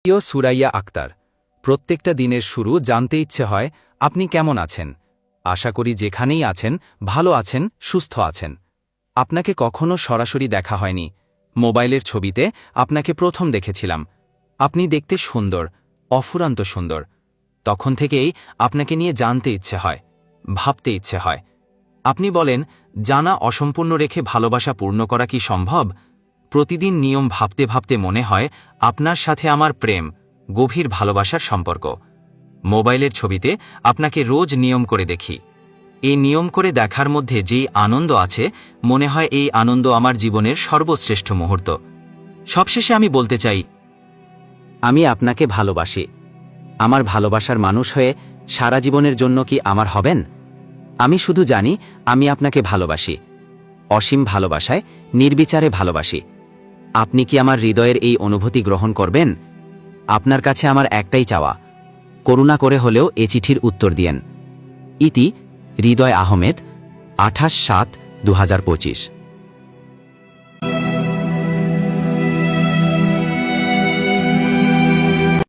প্রিয় সুরাইয়া আক্তার, প্রত্যেকটা দিনের শুরু জানতে ইচ্ছে হয় আপনি কেমন আছেন। আশা করি যেখানেই আছেন ভালো আছেন, সুস্থ আছেন। আপনাকে কখনো সরাসরি দেখা হয়নি, মোবাইলের ছবিতে আপনাকে প্রথম দেখেছিলাম। আপনি দেখতে সুন্দর, অফুরান্ত সুন্দর। তখন থেকেই আপনাকে নিয়ে জানতে ইচ্ছে হয়, ভাবতে ইচ্ছে হয়। আপনি বলেন, জানা অসম্পূর্ণ রেখে ভালোবাসা পূর্ণ করা কি সম্ভব? প্রতিদিন নিয়ম ভাবতে ভাবতে মনে হয় আপনার সাথে আমার প্রেম, গভীর ভালোবাসার সম্পর্ক। মোবাইলের ছবিতে আপনাকে রোজ নিয়ম করে দেখি। এই নিয়ম করে দেখার মধ্যে যেই আনন্দ আছে, মনে হয় এই আনন্দ আমার জীবনের সর্বশ্রেষ্ঠ মুহূর্ত। সবশেষে আমি বলতে চাই, আমি আপনাকে ভালোবাসি। আমার ভালোবাসার মানুষ হয়ে সারা জীবনের জন্য কি আমার হবেন? আমি শুধু জানি আমি আপনাকে ভালোবাসি, অসীম ভালোবাসায়, নির্বিচারে ভালোবাসি। আপনি কি আমার হৃদয়ের এই অনুভূতি গ্রহণ করবেন? আপনার কাছে আমার একটাই চাওয়া, করুণা করে হলেও এ চিঠির উত্তর দিয়েন। ইতি হৃদয় আহমেদ, 28/7/2025।